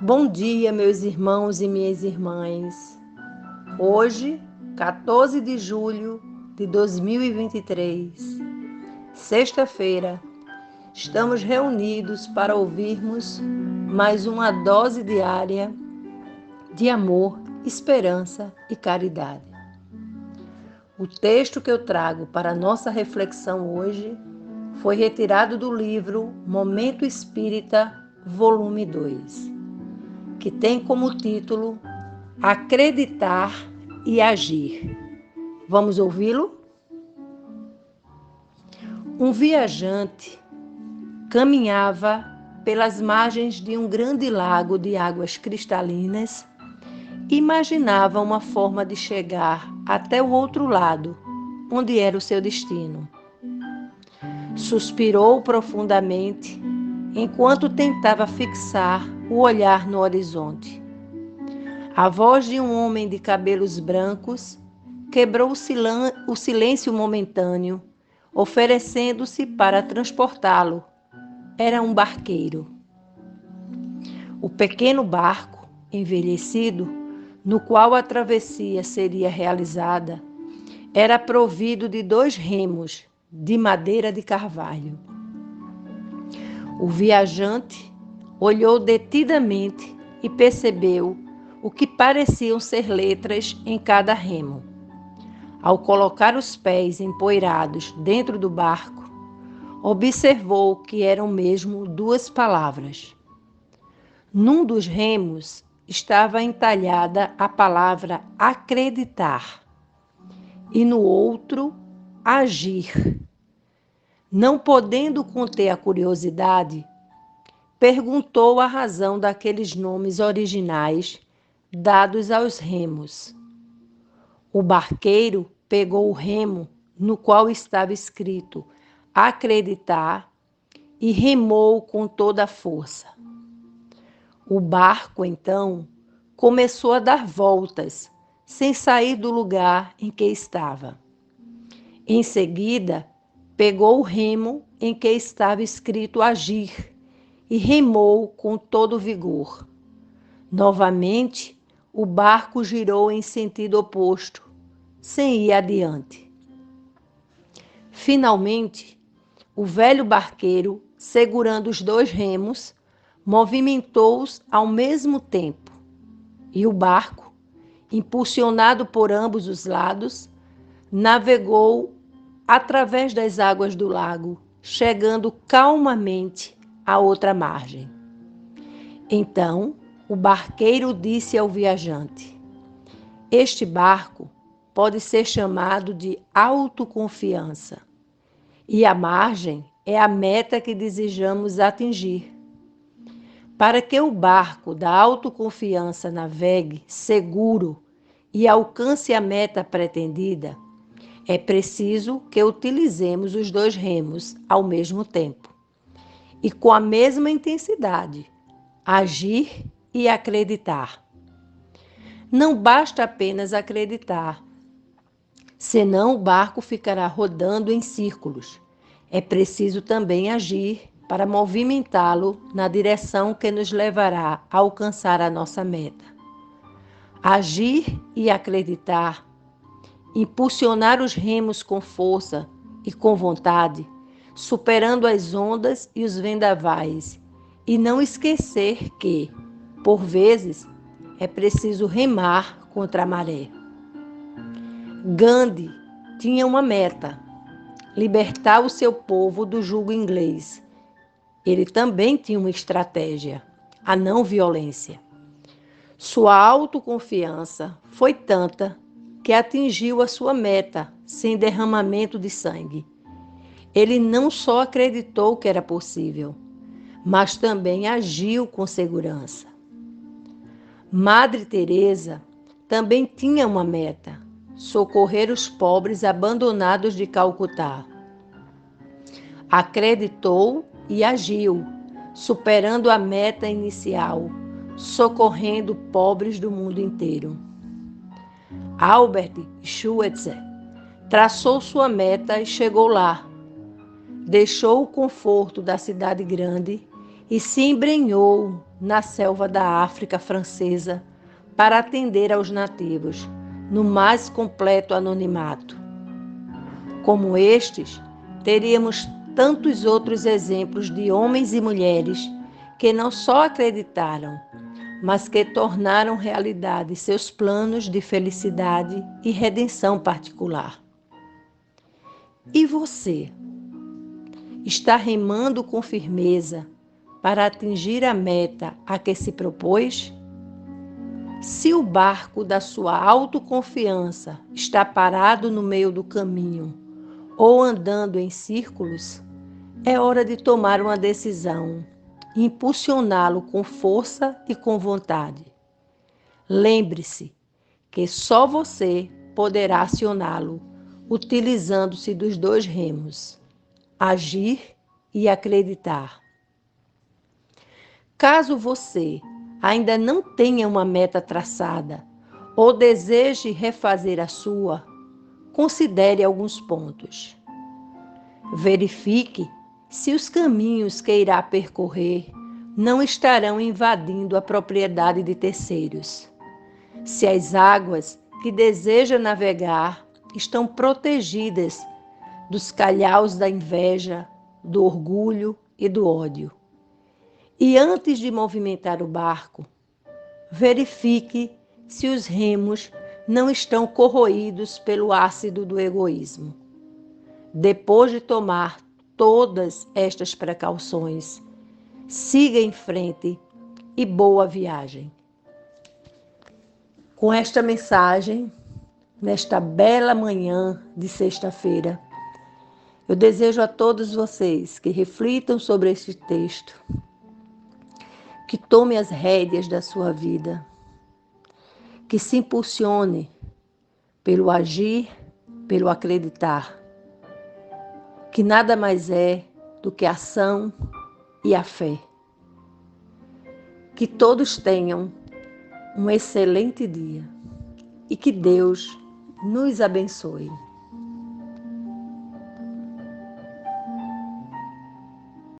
Bom dia, meus irmãos e minhas irmãs. Hoje, 14 de julho de 2023, sexta-feira, estamos reunidos para ouvirmos mais uma dose diária de amor, esperança e caridade. O texto que eu trago para a nossa reflexão hoje foi retirado do livro Momento Espírita, volume 2, que tem como título Acreditar e Agir. Vamos ouvi-lo? Um viajante caminhava pelas margens de um grande lago de águas cristalinas e imaginava uma forma de chegar até o outro lado, onde era o seu destino. Suspirou profundamente enquanto tentava fixar o olhar no horizonte. A voz de um homem de cabelos brancos quebrou o silêncio momentâneo, oferecendo-se para transportá-lo. Era um barqueiro. O pequeno barco, envelhecido, no qual a travessia seria realizada, era provido de 2 remos de madeira de carvalho. O viajante olhou detidamente e percebeu o que pareciam ser letras em cada remo. Ao colocar os pés empoeirados dentro do barco, observou que eram mesmo 2 palavras. Num dos remos estava entalhada a palavra acreditar e no outro, agir. Não podendo conter a curiosidade, perguntou a razão daqueles nomes originais dados aos remos. O barqueiro pegou o remo no qual estava escrito acreditar e remou com toda a força. O barco, então, começou a dar voltas, sem sair do lugar em que estava. Em seguida, pegou o remo em que estava escrito agir e remou com todo vigor. Novamente, o barco girou em sentido oposto, sem ir adiante. Finalmente, o velho barqueiro, segurando os 2 remos, movimentou-os ao mesmo tempo, e o barco, impulsionado por ambos os lados, navegou através das águas do lago, chegando calmamente à outra margem. Então, o barqueiro disse ao viajante: este barco pode ser chamado de autoconfiança, e a margem é a meta que desejamos atingir. Para que o barco da autoconfiança navegue seguro e alcance a meta pretendida, é preciso que utilizemos os 2 remos ao mesmo tempo e com a mesma intensidade, agir e acreditar. Não basta apenas acreditar, senão o barco ficará rodando em círculos. É preciso também agir para movimentá-lo na direção que nos levará a alcançar a nossa meta. Agir e acreditar, impulsionar os remos com força e com vontade, superando as ondas e os vendavais, e não esquecer que, por vezes, é preciso remar contra a maré. Gandhi tinha uma meta: libertar o seu povo do jugo inglês. Ele também tinha uma estratégia: a não violência. Sua autoconfiança foi tanta que atingiu a sua meta sem derramamento de sangue. Ele não só acreditou que era possível, mas também agiu com segurança. Madre Teresa também tinha uma meta: socorrer os pobres abandonados de Calcutá. Acreditou e agiu, superando a meta inicial, socorrendo pobres do mundo inteiro. Albert Schweitzer traçou sua meta e chegou lá. Deixou o conforto da cidade grande e se embrenhou na selva da África francesa para atender aos nativos, no mais completo anonimato. Como estes, teríamos tantos outros exemplos de homens e mulheres que não só acreditaram, mas que tornaram realidade seus planos de felicidade e redenção particular. E você? Está remando com firmeza para atingir a meta a que se propôs? Se o barco da sua autoconfiança está parado no meio do caminho ou andando em círculos, é hora de tomar uma decisão, impulsioná-lo com força e com vontade. Lembre-se que só você poderá acioná-lo, utilizando-se dos dois remos, agir e acreditar. Caso você ainda não tenha uma meta traçada ou deseje refazer a sua, considere alguns pontos. Verifique se os caminhos que irá percorrer não estarão invadindo a propriedade de terceiros. Se as águas que deseja navegar estão protegidas dos calhaus da inveja, do orgulho e do ódio. E antes de movimentar o barco, verifique se os remos não estão corroídos pelo ácido do egoísmo. Depois de tomar todas estas precauções, siga em frente e boa viagem. Com esta mensagem, nesta bela manhã de sexta-feira, eu desejo a todos vocês que reflitam sobre este texto, que tome as rédeas da sua vida, que se impulsione pelo agir, pelo acreditar, que nada mais é do que a ação e a fé. Que todos tenham um excelente dia e que Deus nos abençoe.